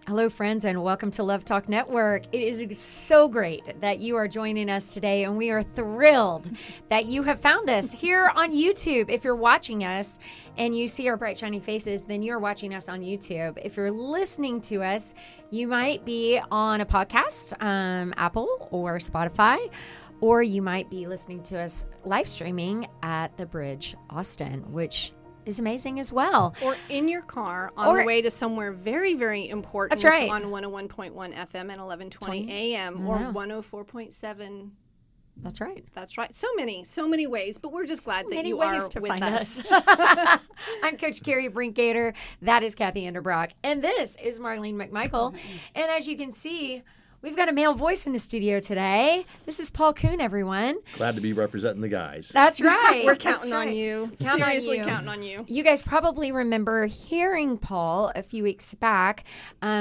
Hello, friends, and welcome to Love Talk Network. It is so great that you are joining us today, and we are thrilled that you have found us here on YouTube. If you're watching us and you see our bright, shiny faces, then you're watching us on YouTube. If you're listening to us, you might be on a podcast, Apple or Spotify, or you might be listening to us live streaming at the Bridge, Austin, which is amazing as well. Or in your car on the way to somewhere very, very important. That's right. On 101.1 FM and 1120 AM or 104.7. That's right. That's right. So many ways, but we're just glad that you are to with find us. I'm Coach Carrie Brinkgater. That is Kathy Enderbrock. And this is Marlene McMichael. And as you can see, we've got a male voice in the studio today. This is Paul Kuhn, everyone. Glad to be representing the guys. That's right. We're counting on you. Seriously counting on you. You guys probably remember hearing Paul a few weeks back.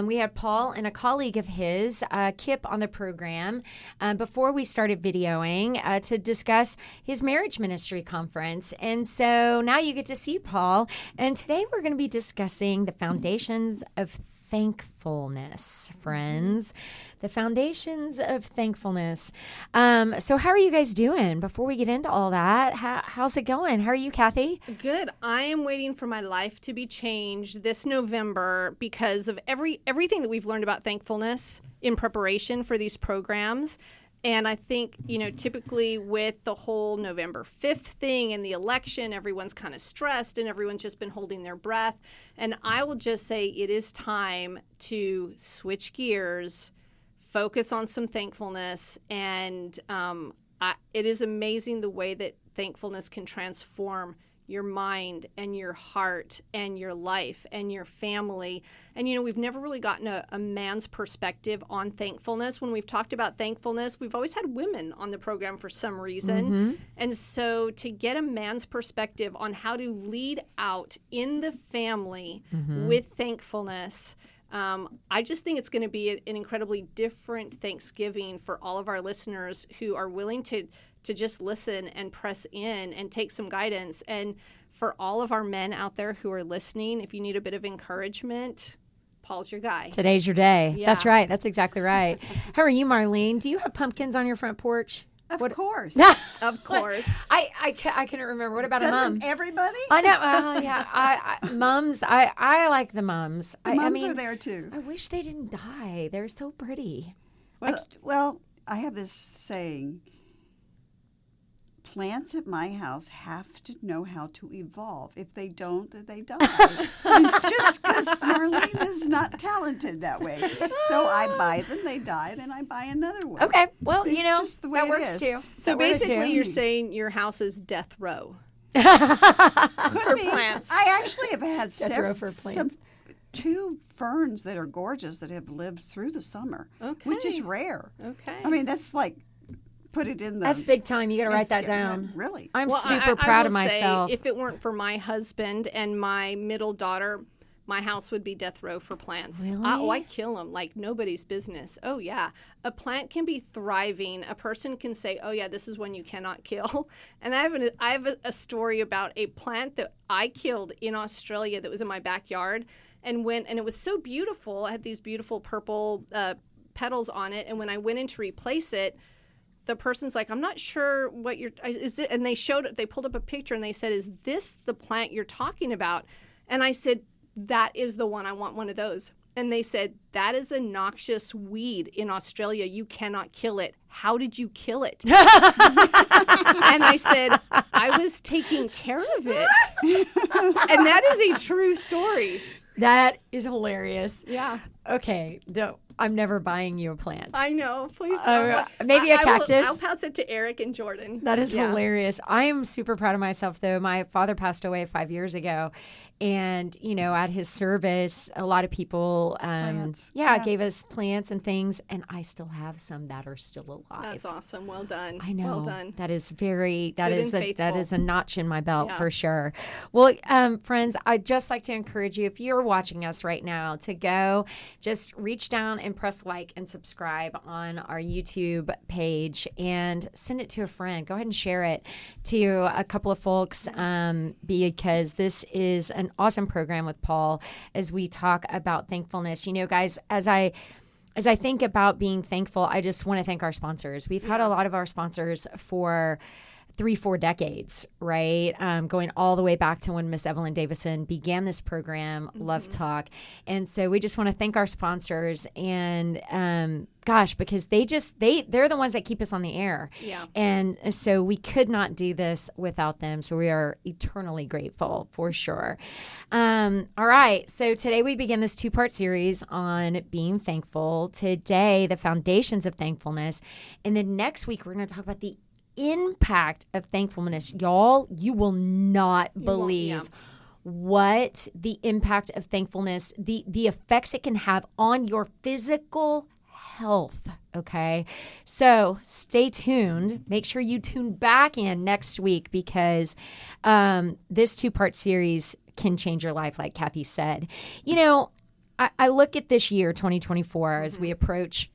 We had Paul and a colleague of his, Kip, on the program before we started videoing to discuss his marriage ministry conference. And so now you get to see Paul. And today we're going to be discussing the foundations of thankfulness, friends. The foundations of thankfulness. So how are you guys doing? Before we get into all that, how's it going? How are you, Kathy? Good. I am waiting for my life to be changed this November because of everything that we've learned about thankfulness in preparation for these programs. And I think, typically with the whole November 5th thing and the election, everyone's kind of stressed and everyone's just been holding their breath. And I will just say it is time to switch gears, focus on some thankfulness. And it is amazing the way that thankfulness can transform your mind and your heart and your life and your family. And, we've never really gotten a man's perspective on thankfulness. When we've talked about thankfulness, we've always had women on the program for some reason. Mm-hmm. And so to get a man's perspective on how to lead out in the family with thankfulness, I just think it's going to be an incredibly different Thanksgiving for all of our listeners who are willing to just listen and press in and take some guidance. And for all of our men out there who are listening, if you need a bit of encouragement, Paul's your guy. Today's your day. Yeah. That's right. That's exactly right. How are you, Marlene? Do you have pumpkins on your front porch? Of course. Of course. I couldn't remember. What about Doesn't a mum? everybody? I know. Yeah. Mums. I like the mums. The mums are there too. I wish they didn't die. They're so pretty. Well, I have this saying. Plants at my house have to know how to evolve. If they don't, they die. It's just because Marlene is not talented that way. So I buy them, they die, then I buy another one. Okay. Well, it's just the way that it works is. too. So that works basically too. you're saying your house is death row. Could be. Plants. I actually have had Death row for plants. two ferns that are gorgeous that have lived through the summer, which is rare. Okay. I mean, that's like put it in the. That's big time. You got to write that down. Really? I'm Well, super I proud of will say, myself. if it weren't for my husband and my middle daughter, my house would be death row for plants. Really? I kill them like nobody's business. Oh, yeah. A plant can be thriving. A person can say, oh, yeah, this is one you cannot kill. And I have a story about a plant that I killed in Australia that was in my backyard. And it was so beautiful. It had these beautiful purple petals on it. And when I went in to replace it, the person's like, I'm not sure what is it? And they pulled up a picture and they said, is this the plant you're talking about? And I said, that is the one. I want one of those. And they said, that is a noxious weed in Australia. You cannot kill it. How did you kill it? And I said, I was taking care of it. And that is a true story. That is hilarious. Yeah. Okay. I'm never buying you a plant. I know. Please don't. Maybe a cactus. I'll pass it to Eric and Jordan. That is hilarious. I am super proud of myself, though. My father passed away 5 years ago. And, at his service, a lot of people, gave us plants and things. And I still have some that are still alive. That's awesome. Well done. I know. Well done. That is that is a notch in my belt for sure. Well, friends, I'd just like to encourage you, if you're watching us right now, to go just reach down and press like and subscribe on our YouTube page and send it to a friend. Go ahead and share it to a couple of folks because this is an awesome program with Paul as we talk about thankfulness. You know, guys, as I think about being thankful, I just want to thank our sponsors. We've had a lot of our sponsors for 3-4 decades, right? Going all the way back to when Miss Evelyn Davison began this program, Love Talk. And so we just want to thank our sponsors and because they're the ones that keep us on the air. Yeah. And so we could not do this without them. So we are eternally grateful for sure. All right. So today we begin this 2-part series on being thankful. Today, the foundations of thankfulness. And then next week, we're going to talk about the impact of thankfulness. Y'all, you will not believe what the impact of thankfulness, the effects it can have on your physical health. Okay. So stay tuned. Make sure you tune back in next week because this 2-part series can change your life, like Kathy said. You know, I look at this year, 2024, as we approach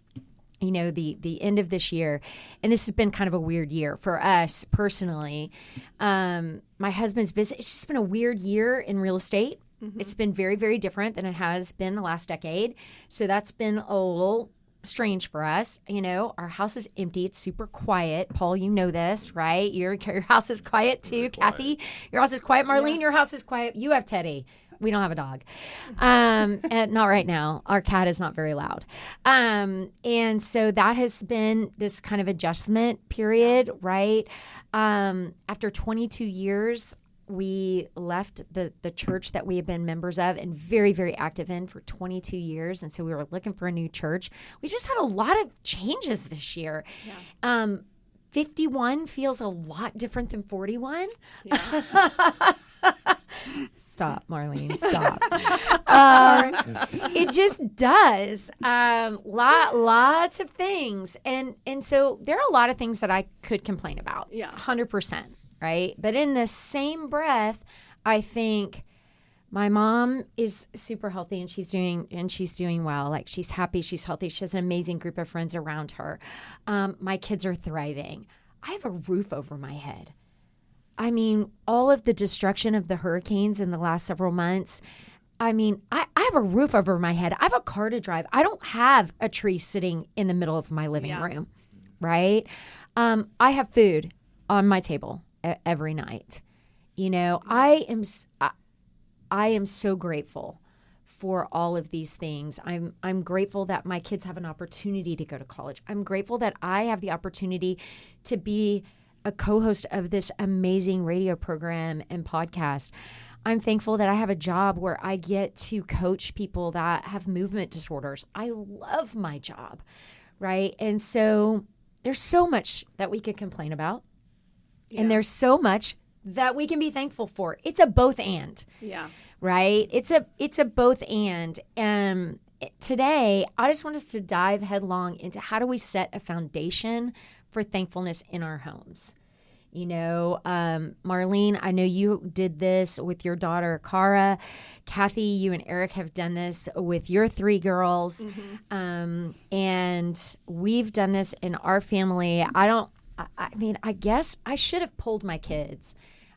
the end of this year, and this has been kind of a weird year for us personally. My husband's business, it's just been a weird year in real estate. It's been very, very different than it has been the last decade. So that's been a little strange for us. You know, our house is empty. It's super quiet. Paul, you know this, right? Your house is quiet too. Kathy, your house is quiet. Marlene, your house is quiet. You have Teddy. We don't have a dog. And not right now. Our cat is not very loud. And so that has been this kind of adjustment period, right? After 22 years, we left the church that we have been members of and very, very active in for 22 years. And so we were looking for a new church. We just had a lot of changes this year. Yeah. 51 feels a lot different than 41. Yeah. Stop, Marlene. Stop. It just does. Lots of things. And so there are a lot of things that I could complain about. Yeah. 100%. Right. But in the same breath, I think my mom is super healthy and she's doing well. Like she's happy, she's healthy. She has an amazing group of friends around her. My kids are thriving. I have a roof over my head. I mean, all of the destruction of the hurricanes in the last several months. I mean, I have a roof over my head. I have a car to drive. I don't have a tree sitting in the middle of my living room, right? I have food on my table every night. You know, I am so grateful for all of these things. I'm grateful that my kids have an opportunity to go to college. I'm grateful that I have the opportunity to be a co-host of this amazing radio program and podcast. I'm thankful that I have a job where I get to coach people that have movement disorders. I love my job, right? And so there's so much that we could complain about. Yeah. And there's so much that we can be thankful for. It's a both and. Yeah. Right? It's a both and. Today, I just want us to dive headlong into how do we set a foundation for thankfulness in our homes. You know, Marlene, I know you did this with your daughter, Cara. Kathy, you and Eric have done this with your 3 girls. And we've done this in our family. I guess I should have polled my kids.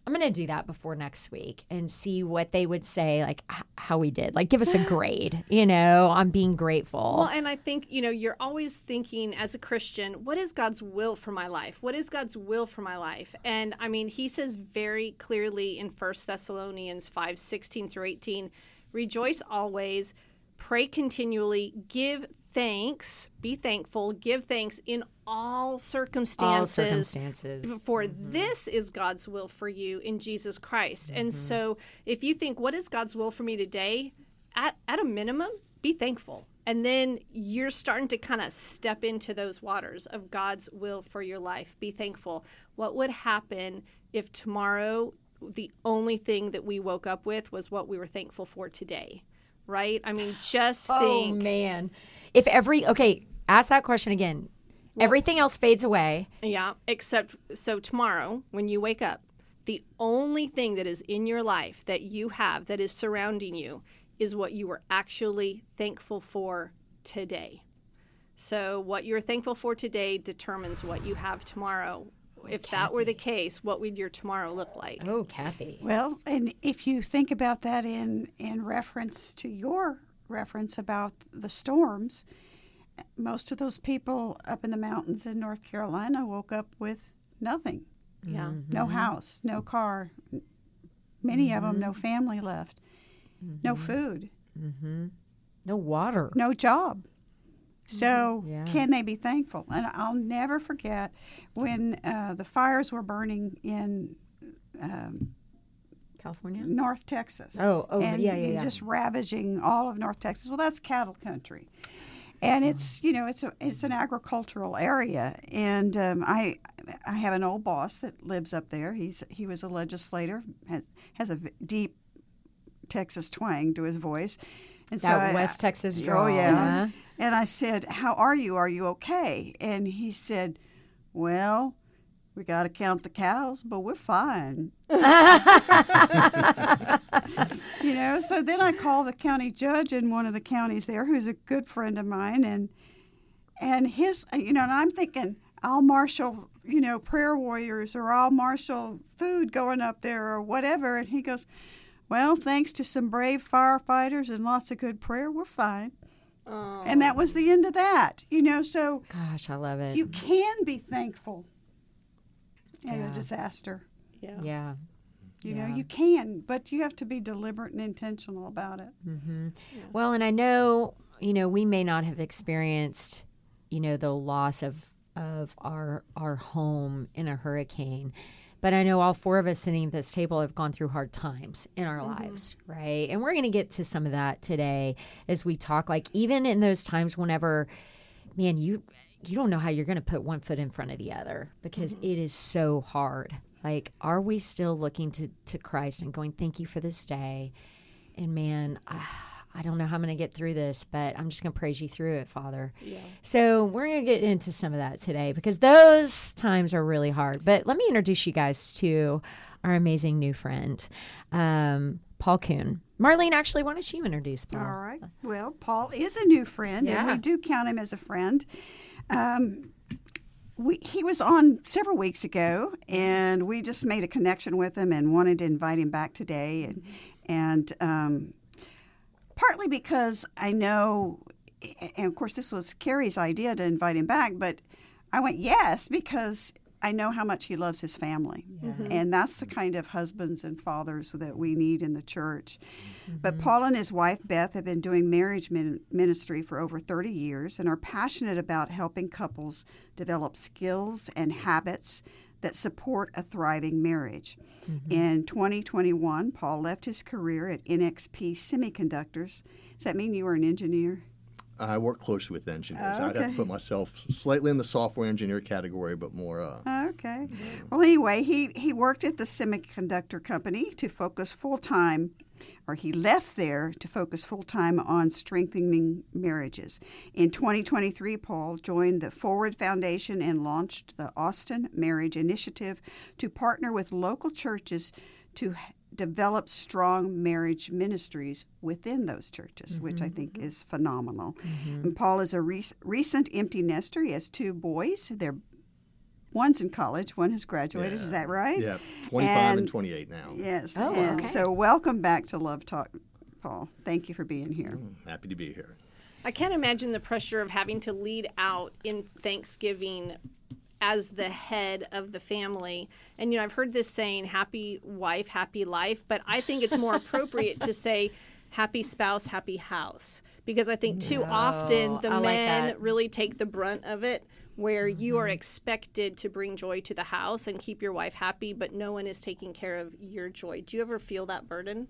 I'm going to do that before next week and see what they would say, like how we did. Like, give us a grade, on being grateful. Well, and I think, you're always thinking as a Christian, what is God's will for my life? What is God's will for my life? And I mean, he says very clearly in 1 Thessalonians 5:16-18, rejoice always, pray continually, give thanks, be thankful, give thanks in all circumstances. For this is God's will for you in Jesus Christ. And so if you think, what is God's will for me today? At a minimum, be thankful. And then you're starting to kind of step into those waters of God's will for your life. Be thankful. What would happen if tomorrow the only thing that we woke up with was what we were thankful for today? Right? I mean, just think. Oh, man. Ask that question again. Well, everything else fades away. Yeah, except, so tomorrow, when you wake up, the only thing that is in your life that you have, that is surrounding you, is what you were actually thankful for today. So what you're thankful for today determines what you have tomorrow. If that were the case, what would your tomorrow look like? Oh, Kathy. Well, and if you think about that in reference to your reference about the storms, most of those people up in the mountains in North Carolina woke up with nothing. Yeah. No house, no car. Many of them, no family left, no food, No water. no job. So Yeah. can they be thankful? And I'll never forget when the fires were burning in California? North Texas. Oh, and yeah. just ravaging all of North Texas. Well, that's cattle country, and it's it's an agricultural area. And I have an old boss that lives up there. He was a legislator, has a deep Texas twang to his voice. And That West Texas drawl. Oh yeah. And I said, "How are you? Are you okay?" And he said, "Well, we got to count the cows, but we're fine." So then I called the county judge in one of the counties there, who's a good friend of mine, and his, and I'm thinking, I'll marshal, prayer warriors, or I'll marshal food going up there or whatever. And he goes, "Well, thanks to some brave firefighters and lots of good prayer, we're fine." Oh. And that was the end of that. So Gosh, I love it. you can be thankful in Yeah. a disaster. Yeah. Yeah. You can, but you have to be deliberate and intentional about it. Well, and I know, we may not have experienced, the loss of our home in a hurricane, but I know all four of us sitting at this table have gone through hard times in our lives, right? And we're going to get to some of that today as we talk. Like even in those times whenever, man, you don't know how you're going to put one foot in front of the other because it is so hard. Like, are we still looking to Christ and going, thank you for this day? And man, I don't know how I'm going to get through this, but I'm just going to praise you through it, Father. Yeah. So we're going to get into some of that today because those times are really hard. But let me introduce you guys to our amazing new friend, Paul Kuhn. Marlene, actually, why don't you introduce Paul? All right. Well, Paul is a new friend, and Yeah. we do count him as a friend. He was on several weeks ago, and we just made a connection with him and wanted to invite him back today. And partly because I know, and of course this was Carrie's idea to invite him back, but I went yes because I know how much he loves his family. And that's the kind of husbands and fathers that we need in the church. But Paul and his wife, Beth, have been doing marriage ministry for over 30 years and are passionate about helping couples develop skills and habits that support a thriving marriage. In 2021, Paul left his career at NXP Semiconductors. Does that mean you were an engineer? I work closely with engineers. I'd have Okay. to put myself slightly in the software engineer category, but more. Okay. Well, anyway, he worked at the semiconductor company to focus full-time, or he left there to focus full-time on strengthening marriages. In 2023, Paul joined the Forward Foundation and launched the Austin Marriage Initiative to partner with local churches to develop strong marriage ministries within those churches, which I think is phenomenal. And Paul is a recent empty nester. He has two boys. One's in college, one has graduated. Is that right? Yeah, 25 and 28 now. Yes. Oh, and okay. so welcome back to Love Talk, Paul. Thank you for being here. Happy to be here. I can't imagine the pressure of having to lead out in Thanksgiving as the head of the family. And, I've heard this saying, happy wife, happy life, but I think it's more appropriate to say happy spouse, happy house. Because I think too often the I like men that. really take the brunt of it, where you are expected to bring joy to the house and keep your wife happy, but no one is taking care of your joy. Do you ever feel that burden?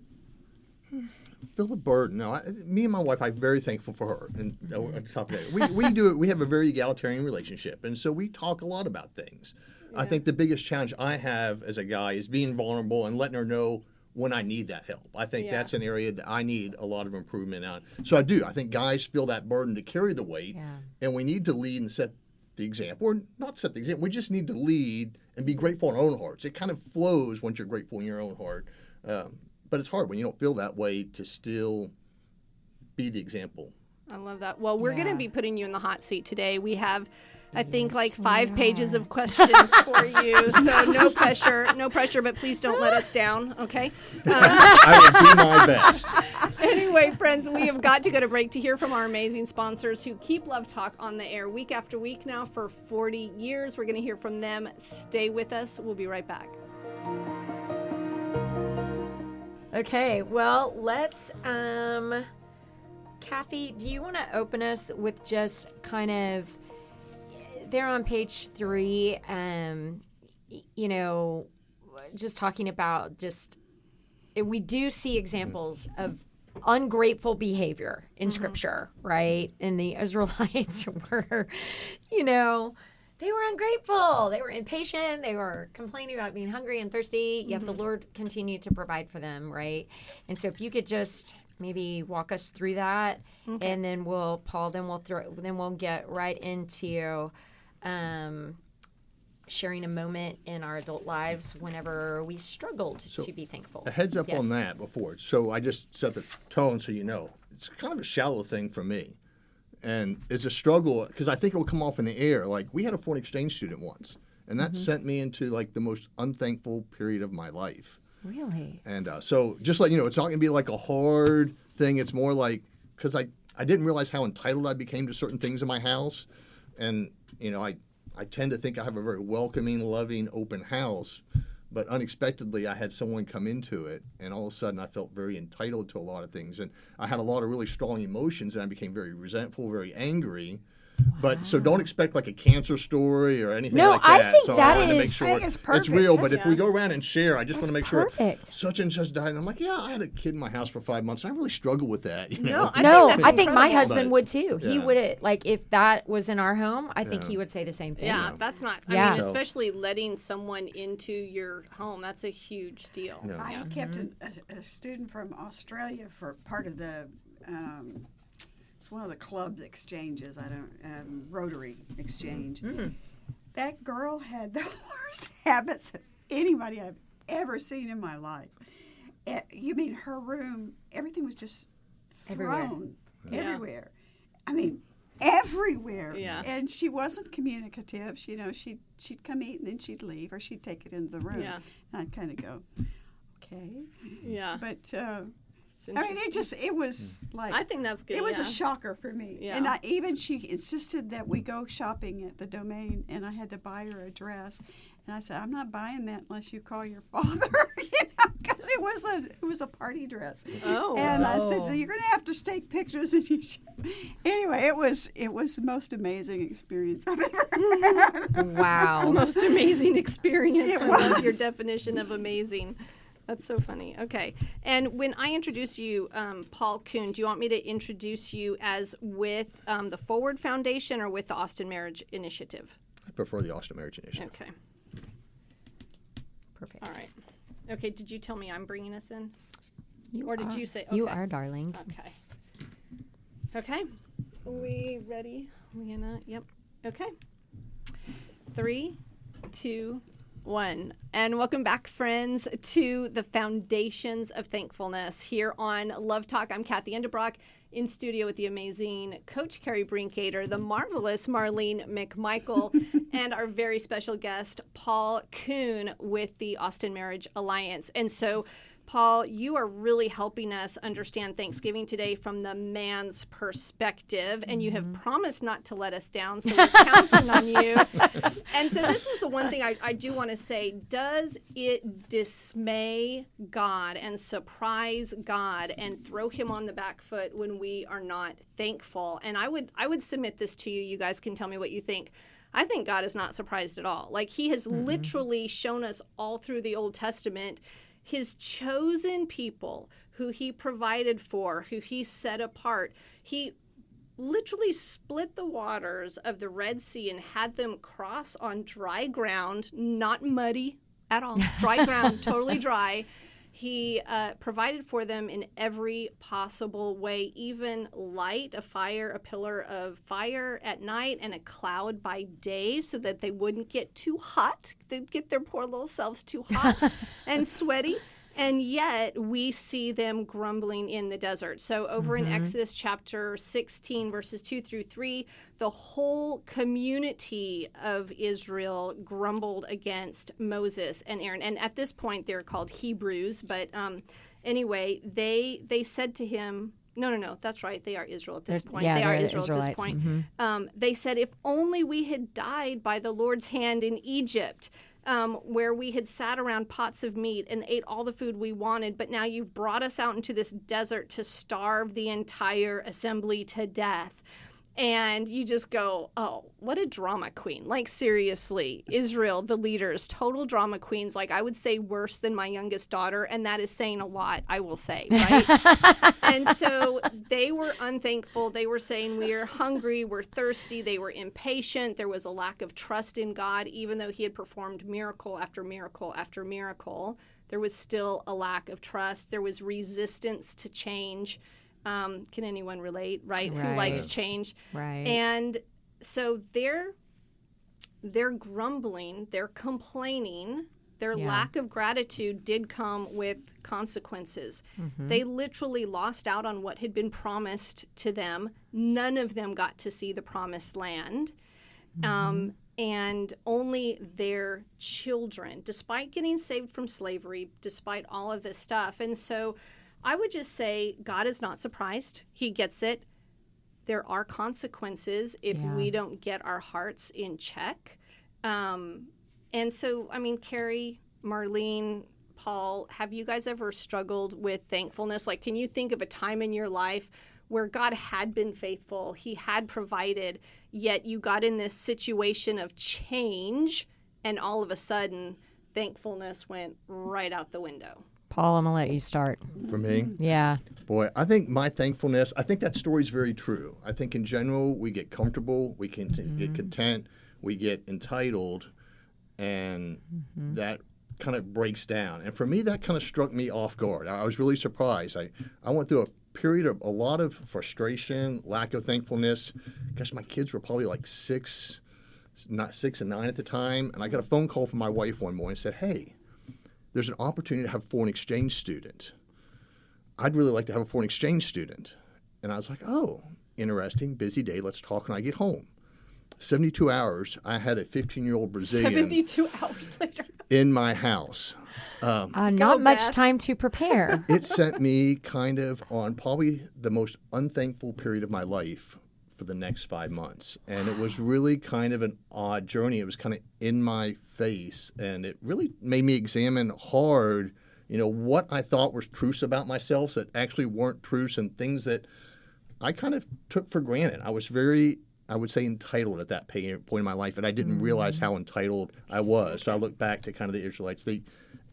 Feel the burden. No, me and my wife, I'm very thankful for her. And on top of that, we have a very egalitarian relationship, and so we talk a lot about things. I think the biggest challenge I have as a guy is being vulnerable and letting her know when I need that help. I think that's an area that I need a lot of improvement on. So I do. I think guys feel that burden to carry the weight, and we need to lead and set the example, or not set the example. We just need to lead and be grateful in our own hearts. It kind of flows once you're grateful in your own heart. But it's hard when you don't feel that way to still be the example I love that. Well, we're going Yeah. to be putting you in the hot seat today. We have, I think, like 5 pages of questions for you. So no pressure, but please don't let us down, okay? I will do my best. Anyway, friends, we have got to go to break to hear from our amazing sponsors who keep Love Talk on the air week after week now for 40 years. We're going to hear from them. Stay with us. We'll be right back. Okay, well, let's, Kathy, do you want to open us with just kind of, there on page 3, you know, just talking about just, we do see examples of ungrateful behavior in Scripture, right? And the Israelites were, you know, they were ungrateful. They were impatient. They were complaining about being hungry and thirsty. Yet the Lord continued to provide for them, right? And so if you could just maybe walk us through that, and then we'll get right into sharing a moment in our adult lives whenever we struggled to be thankful. A heads up Yes. on that before. So I just set the tone so you know. It's kind of a shallow thing for me. And it's a struggle because I think it will come off in the air. Like, we had a foreign exchange student once, and that sent me into like the most unthankful period of my life. Really? And so just let you know, it's not going to be like a hard thing. It's more like, because I didn't realize how entitled I became to certain things in my house. And, you know, I tend to think I have a very welcoming, loving, open house. But unexpectedly, I had someone come into it, and all of a sudden I felt very entitled to a lot of things. And I had a lot of really strong emotions, and I became very resentful, very angry. But so don't expect like a cancer story or anything No, like that. I think so that I wanted to make is- sure I think it's perfect. real. But if we go around and share, I just want to make perfect. sure such and such died. And I'm like, yeah, I had a kid in my house for 5 months. And I really struggle with that. You know? No, that's I think my incredible. husband would too. He Yeah. would, like, if that was in our home, I think he would say the same thing. Yeah, that's not, I Yeah. mean, So- especially letting someone into your home, that's a huge deal. Yeah. I kept a student from Australia for part of the. It's one of the club's exchanges. Rotary exchange. That girl had the worst habits of anybody I've ever seen in my life. You mean her room? Everything was just thrown everywhere. I mean, everywhere. Yeah. And she wasn't communicative. She, you know, she'd come eat and then she'd leave, or she'd take it into the room. Yeah. And I'd kind of go, okay. Yeah. But It's I mean, interesting. it was like, I think that's good. it was yeah. a shocker for me. Yeah. And she insisted that we go shopping at the Domain, and I had to buy her a dress. And I said, I'm not buying that unless you call your father, because it was a party dress. Oh. And I said, so you're going to have to take pictures. And anyway, it was the most amazing experience I've ever had. Wow. Most amazing experience. It I love was. your definition of amazing. That's so funny. Okay. And when I introduce you, Paul Kuhn, do you want me to introduce you as with the Forward Foundation or with the Austin Marriage Initiative? I prefer the Austin Marriage Initiative. Okay. Perfect. All right. Okay. Did you tell me I'm bringing us in? You Or did are- you say- You okay. are, darling. Okay. Okay. We ready, Leanna? Yep. Okay. 3, 2, 1. And welcome back, friends, to the Foundations of Thankfulness here on Love Talk. I'm Kathy Endebrock in studio with the amazing Coach Carrie Brinkater, the marvelous Marlene McMichael, and our very special guest, Paul Kuhn with the Austin Marriage Alliance. And so, Paul, you are really helping us understand Thanksgiving today from the man's perspective, and you have promised not to let us down, so we're counting on you. And so this is the one thing I do want to say. Does it dismay God and surprise God and throw him on the back foot when we are not thankful? And I would submit this to you. You guys can tell me what you think. I think God is not surprised at all. Like, he has literally shown us all through the Old Testament his chosen people who he provided for, who he set apart. He literally split the waters of the Red Sea and had them cross on dry ground, not muddy at all, dry ground, totally dry. He provided for them in every possible way, even light, a fire, a pillar of fire at night, and a cloud by day, so that they wouldn't get too hot. They'd get their poor little selves too hot and sweaty. And yet we see them grumbling in the desert. So over in Exodus chapter 16, verses 2 through 3, the whole community of Israel grumbled against Moses and Aaron. And at this point, they're called Hebrews. But anyway, they said to him, no, that's right. They are Israel at this point. Yeah, they are they're Israel Israelites. at this point. They said, if only we had died by the Lord's hand in Egypt, where we had sat around pots of meat and ate all the food we wanted, but now you've brought us out into this desert to starve the entire assembly to death. And you just go, oh, what a drama queen. Like, seriously, Israel, the leaders, total drama queens. Like, I would say worse than my youngest daughter, and that is saying a lot, I will say, right? And so they were unthankful. They were saying, we are hungry, we're thirsty. They were impatient. There was a lack of trust in God, even though he had performed miracle after miracle after miracle. There was still a lack of trust. There was resistance to change. Can anyone relate, right? Who likes change? Right. And so they're grumbling, they're complaining. Their lack of gratitude did come with consequences. They literally lost out on what had been promised to them. None of them got to see the promised land. And only their children, despite getting saved from slavery, despite all of this stuff. And so I would just say God is not surprised. He gets it. There are consequences if we don't get our hearts in check. And so, I mean, Carrie, Marlene, Paul, have you guys ever struggled with thankfulness? Like, can you think of a time in your life where God had been faithful, he had provided, yet you got in this situation of change, and all of a sudden, thankfulness went right out the window? Paul, I'm going to let you start. For me? Yeah. Boy, I think my thankfulness, I think that story is very true. I think in general, we get comfortable, we can get content, we get entitled, and that kind of breaks down. And for me, that kind of struck me off guard. I was really surprised. I went through a period of a lot of frustration, lack of thankfulness. Gosh, my kids were probably like 6 and 9 at the time. And I got a phone call from my wife one morning and said, hey, there's an opportunity to have a foreign exchange student. I'd really like to have a foreign exchange student. And I was like, oh, interesting, busy day. Let's talk when I get home. 72 hours, I had a 15-year-old Brazilian 72 hours later. in my house. Not much time to prepare. It sent me kind of on probably the most unthankful period of my life for the next 5 months. And it was really kind of an odd journey. It was kind of in my face. And it really made me examine hard, what I thought was truths about myself that actually weren't truths, and things that I kind of took for granted. I was very, I would say, entitled at that point in my life, and I didn't realize how entitled I was. So I look back to kind of the Israelites.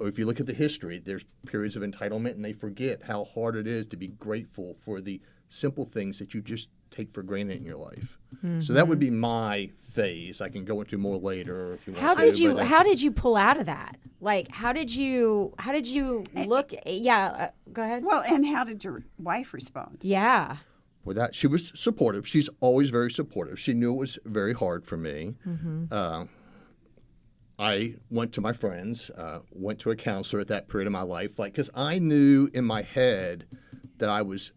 If you look at the history, there's periods of entitlement, and they forget how hard it is to be grateful for the simple things that you just take for granted in your life. So that would be my phase. I can go into more later if you want. How did you pull out of that? Like, how did you look? Go ahead. Well, and how did your wife respond? Yeah. With that, she was supportive. She's always very supportive. She knew it was very hard for me. I went to my friends, went to a counselor at that period of my life, because I knew in my head that I was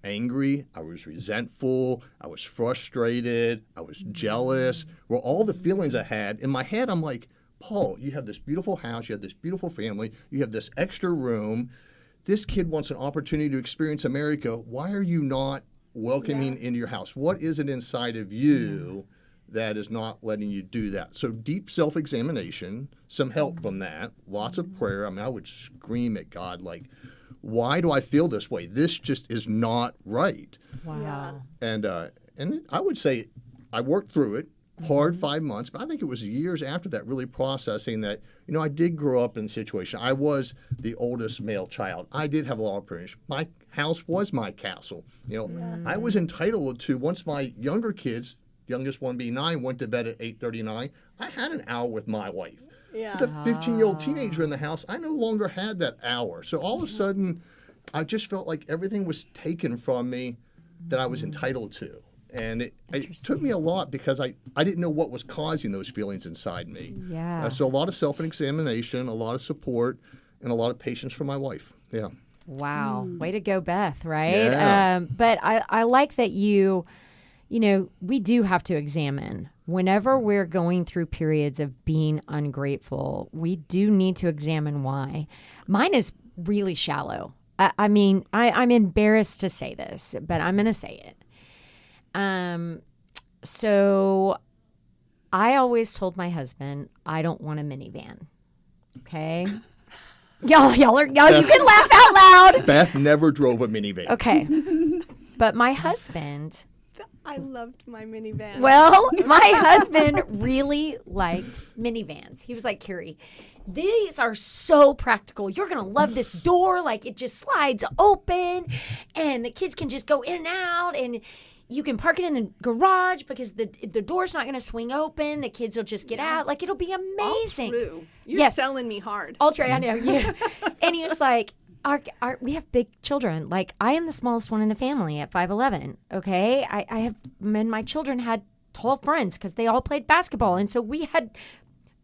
angry, I was resentful, I was frustrated, I was jealous. Were all the feelings I had. In my head, I'm like, Paul, you have this beautiful house, you have this beautiful family, you have this extra room. This kid wants an opportunity to experience America. Why are you not welcoming into your house? What is it inside of you that is not letting you do that? So deep self-examination, some help from that, lots of prayer. I mean, I would scream at God, like, why do I feel this way? This just is not right. Wow. And I would say I worked through it, hard 5 months, but I think it was years after that really processing that, I did grow up in a situation. I was the oldest male child. I did have a lot of privilege. My house was my castle. I was entitled to, once my younger kids, youngest one being 9, went to bed at 8:39, I had an hour with my wife. Yeah. With a 15-year-old teenager in the house, I no longer had that hour. So all of a sudden, I just felt like everything was taken from me that I was entitled to. And it took me a lot because I didn't know what was causing those feelings inside me. Yeah. So a lot of self-examination, a lot of support, and a lot of patience from my wife. Yeah. Wow. Way to go, Beth, right? Yeah. But I like that you know, we do have to examine whenever we're going through periods of being ungrateful, we do need to examine why. Mine is really shallow. I mean, I'm embarrassed to say this, but I'm going to say it. So I always told my husband, I don't want a minivan. Okay. Y'all, you can laugh out loud. Beth never drove a minivan. Okay. But my husband, I loved my minivan. well, my husband really liked minivans. He was like, Carrie, these are so practical. You're going to love this door. Like, it just slides open and the kids can just go in and out, and you can park it in the garage because the door's not going to swing open. The kids will just get out. Like, it'll be amazing. All true. You're Yes. selling me hard. All true. I know. Yeah. And he was like, we have big children. Like, I am the smallest one in the family at 5'11". Okay. I have, and my children had tall friends because they all played basketball. And so we had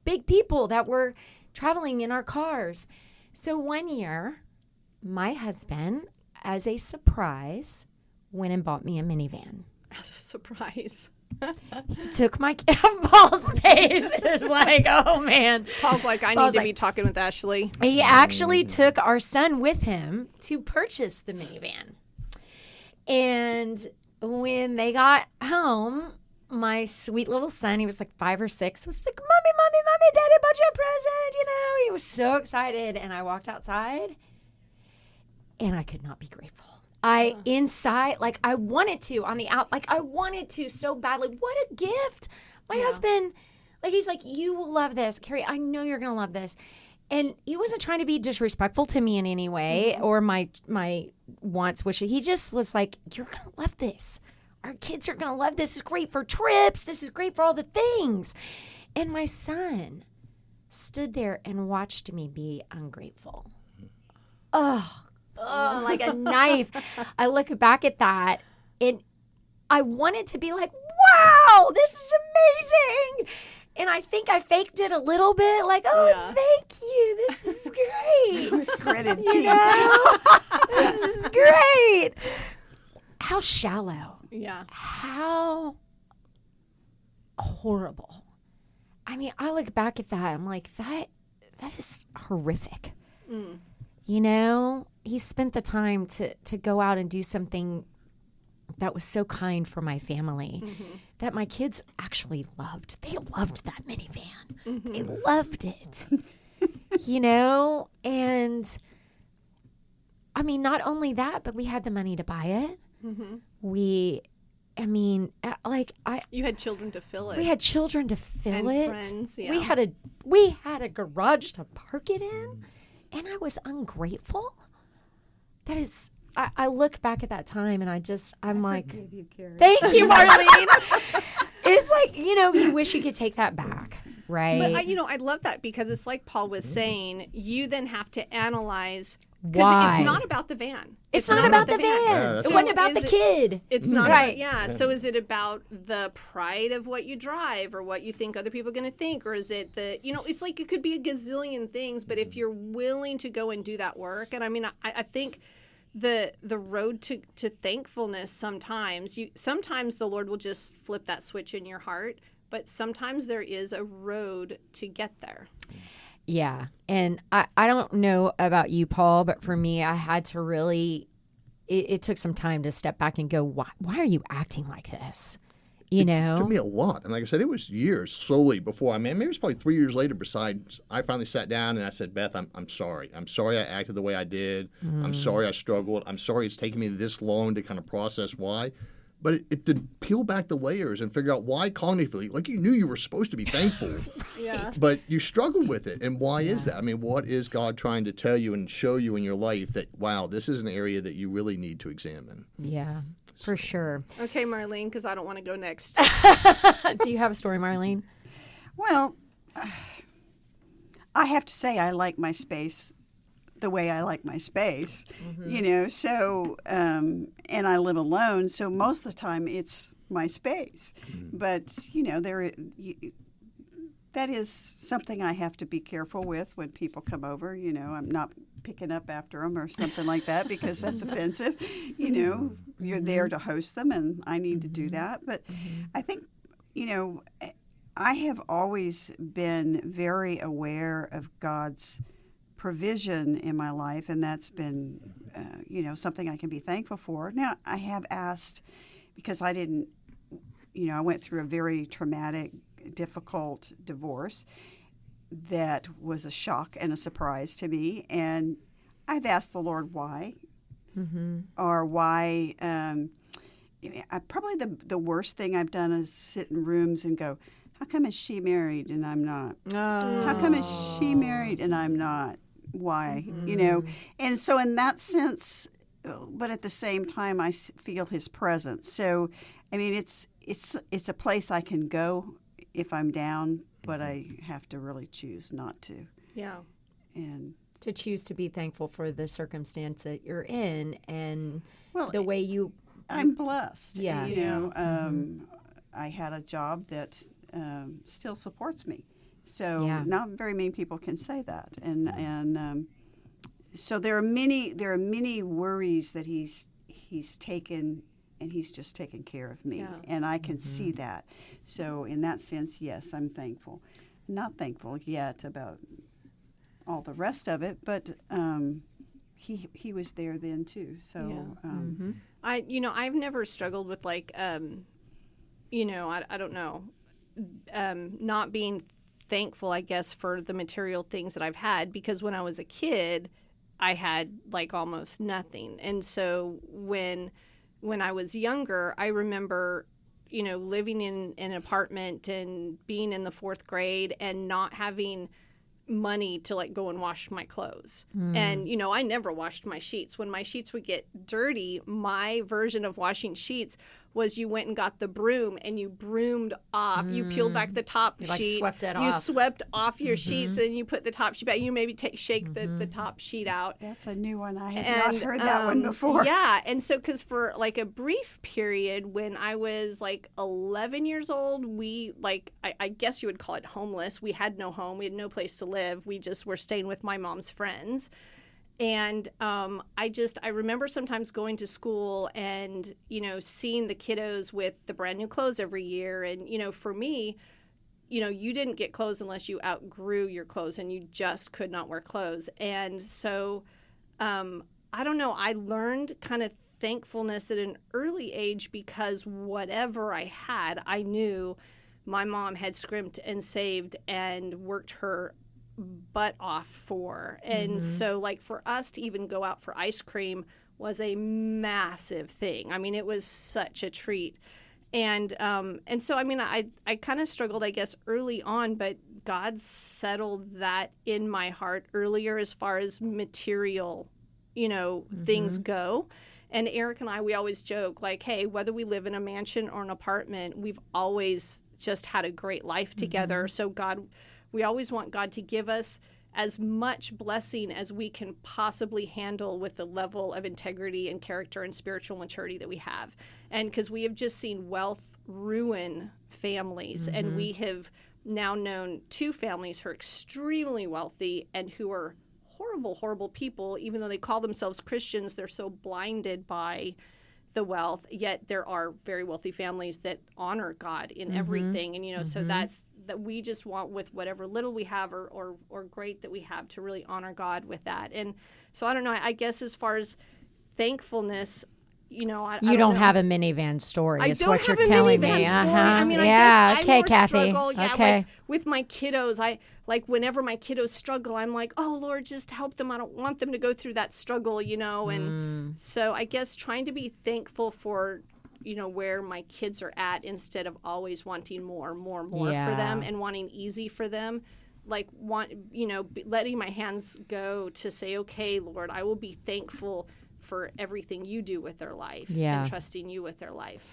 big people that were traveling in our cars. So one year, my husband, as a surprise, went and bought me a minivan. As a surprise. Took my Paul's face is like, oh man. Paul's like, I need to be talking with Ashley. He actually took our son with him to purchase the minivan. And when they got home, my sweet little son, he was like 5 or 6, was like, Mommy, Daddy bought you a present. You know, he was so excited. And I walked outside and I could not be grateful. Inside, like, I wanted to on the out, like, I wanted to so badly. What a gift. My husband, like, he's like, you will love this. Carrie, I know you're going to love this. And he wasn't trying to be disrespectful to me in any way or my wants, which he just was like, you're going to love this. Our kids are going to love this. This is great for trips. This is great for all the things. And my son stood there and watched me be ungrateful. Oh, like a knife. I look back at that and I wanted to be like, wow, this is amazing. And I think I faked it a little bit, like, thank you. This is great. With gritted You teeth. know? This is great. How shallow. Yeah. How horrible. I mean, I look back at that. I'm like, that is horrific. You know, he spent the time to go out and do something that was so kind for my family that my kids actually loved. They loved that minivan. They loved it. You know, and I mean, not only that, but we had the money to buy it. You had children to fill it. We had children to fill And it. friends, yeah. We had a garage to park it in, and I was ungrateful. That is, I look back at that time and I'm like, Forgive you, Carrie. thank you, Marlene. It's like, you know, you wish you could take that back, right? But I love that because it's like Paul was saying, you then have to analyze. Why? It's not about the van. It's not about the van. Yeah, It that's wasn't about the kid. It's not Right. So is it about the pride of what you drive or what you think other people are going to think? Or is it it's like it could be a gazillion things, but if you're willing to go and do that work, and I mean, I think the road to thankfulness, sometimes the Lord will just flip that switch in your heart, but sometimes there is a road to get there. Yeah. And I don't know about you, Paul, but for me, I had to really, it took some time to step back and go, why are you acting like this? You know? It took me a lot. And like I said, it was years slowly before. I mean, maybe it was probably 3 years later besides I finally sat down and I said, Beth, I'm sorry. I'm sorry I acted the way I did. I'm sorry I struggled. I'm sorry it's taken me this long to kind of process why. But it to peel back the layers and figure out why cognitively, like you knew you were supposed to be thankful, Yeah. but you struggled with it. And why is that? I mean, what is God trying to tell you and show you in your life that, wow, this is an area that you really need to examine? Yeah, for sure. Okay, Marlene, because I don't want to go next. Do you have a story, Marlene? Well, I have to say I like my space the way I like my space, you know, so, and I live alone, so most of the time it's my space. But, you know, that is something I have to be careful with when people come over. I'm not picking up after them or something like that because that's offensive. You're there to host them, and I need to do that. But I think, I have always been very aware of God's provision in my life, and that's been, something I can be thankful for. Now, I have asked, because I didn't, I went through a very traumatic, difficult divorce that was a shock and a surprise to me, and I've asked the Lord why, or why. Probably the worst thing I've done is sit in rooms and go, how come is she married and I'm not? How come is she married and I'm not? Why? And so in that sense, but at the same time, I feel His presence. So, I mean, it's a place I can go if I'm down, but I have to really choose not to. Yeah. And to choose to be thankful for the circumstance that you're in and well, the way you. I'm blessed. Yeah. I had a job that still supports me. So not very many people can say that, and so there are many worries that he's taken, and He's just taken care of me, and I can see that. So in that sense, yes, I'm thankful. Not thankful yet about all the rest of it, but he was there then too. So I've never struggled with I don't know, not being thankful, I guess, for the material things that I've had, because when I was a kid, I had almost nothing. And so when I was younger, I remember, living in an apartment and being in the 4th grade and not having money to go and wash my clothes. And, I never washed my sheets. When my sheets would get dirty, my version of washing sheets was you went and got the broom and you broomed off. You peeled back the top sheet. Swept it you off. swept off your sheets and you put the top sheet back. You maybe shake the top sheet out. That's a new one. I had not heard that one before. Yeah. And so, because for a brief period when I was 11 years old, we I guess you would call it homeless. We had no home. We had no place to live. We just were staying with my mom's friends. And I remember sometimes going to school and, seeing the kiddos with the brand new clothes every year. And, for me, you didn't get clothes unless you outgrew your clothes and you just could not wear clothes. And so, I don't know, I learned kind of thankfulness at an early age because whatever I had, I knew my mom had scrimped and saved and worked her butt off for. And so for us to even go out for ice cream was a massive thing. I mean, it was such a treat. And so, I mean, I kind of struggled, I guess, early on, but God settled that in my heart earlier as far as material, things go. And Eric and I, we always joke hey, whether we live in a mansion or an apartment, we've always just had a great life together. So we always want God to give us as much blessing as we can possibly handle with the level of integrity and character and spiritual maturity that we have. And because we have just seen wealth ruin families, and we have now known 2 families who are extremely wealthy and who are horrible, horrible people. Even though they call themselves Christians, they're so blinded by the wealth, yet there are very wealthy families that honor God in everything. And, so that we just want, with whatever little we have or great that we have, to really honor God with that. And so I don't know, I guess as far as thankfulness, you don't have a minivan story, is what you're have a telling minivan me. story. Uh-huh. I mean, yeah. I guess Okay, I more Kathy. struggle, Okay. With my kiddos, I whenever my kiddos struggle, I'm oh Lord, just help them. I don't want them to go through that struggle, And so I guess trying to be thankful for, where my kids are at, instead of always wanting more for them and wanting easy for them. Letting my hands go to say, okay, Lord, I will be thankful for everything you do with their life, and trusting you with their life.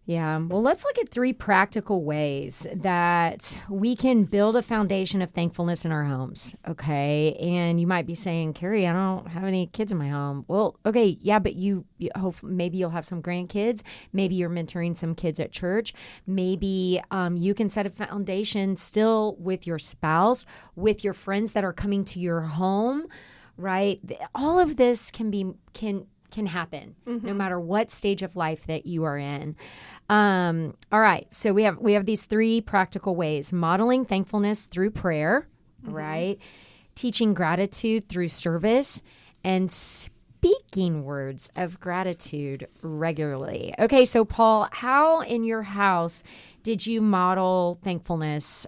Yeah. Well, let's look at 3 practical ways that we can build a foundation of thankfulness in our homes. Okay. And you might be saying, Carrie, I don't have any kids in my home. Well, okay. Yeah. But you hope maybe you'll have some grandkids. Maybe you're mentoring some kids at church. Maybe you can set a foundation still with your spouse, with your friends that are coming to your home, right? All of this can happen no matter what stage of life that you are in. All right. So we have these 3 practical ways: modeling thankfulness through prayer, right? Teaching gratitude through service, and speaking words of gratitude regularly. Okay. So Paul, how in your house did you model thankfulness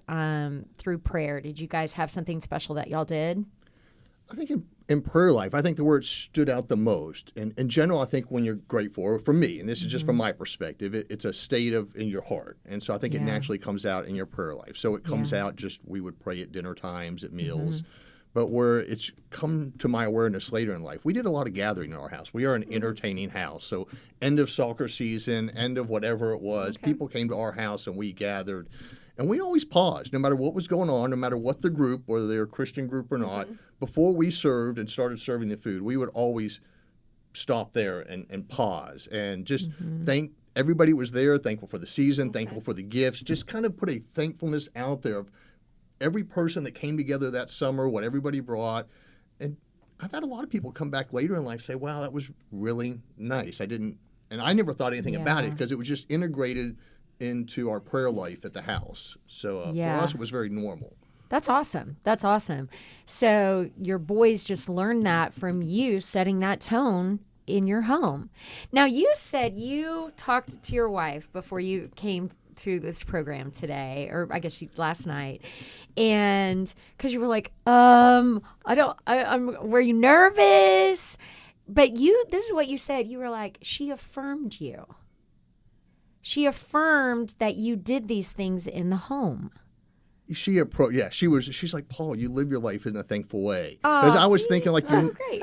through prayer? Did you guys have something special that y'all did? I think in prayer life, I think the word stood out the most. And in general, I think when you're grateful, or for me, and this is just from my perspective, it's a state in your heart. And so I think it naturally comes out in your prayer life. So it comes out just, we would pray at dinner times, at meals. But where it's come to my awareness later in life, we did a lot of gathering in our house. We are an entertaining house. So end of soccer season, end of whatever it was, people came to our house and we gathered. And we always paused, no matter what was going on, no matter what the group, whether they're a Christian group or not, before we served and started serving the food, we would always stop there and pause and just thank everybody was there, thankful for the season, thankful for the gifts, just kind of put a thankfulness out there of every person that came together that summer, what everybody brought. And I've had a lot of people come back later in life say, wow, that was really nice. And I never thought anything about it because it was just integrated into our prayer life at the house. So for us, it was very normal. That's awesome. That's awesome. So your boys just learned that from you setting that tone in your home. Now, you said you talked to your wife before you came to this program today, or I guess last night, and because you were like, were you nervous? But this is what you said. You were like, she affirmed you. She affirmed that you did these things in the home. She's like, Paul, you live your life in a thankful way. Because I was thinking, like,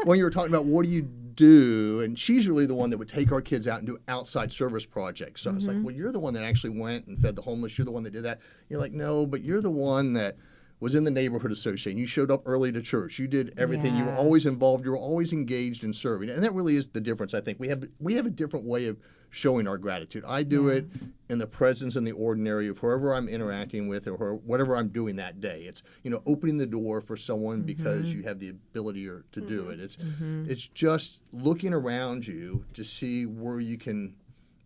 when you were talking about what do you do, and she's really the one that would take our kids out and do outside service projects. So I was like, well, you're the one that actually went and fed the homeless. You're the one that did that. You're like, no, but you're the one that was in the neighborhood association. You showed up early to church. You did everything. You were always involved. You were always engaged in serving. And that really is the difference, I think. We have a different way of showing our gratitude. I do it in the presence and the ordinary of whoever I'm interacting with or whatever I'm doing that day. It's, opening the door for someone because you have the ability to do it. It's just looking around you to see where you can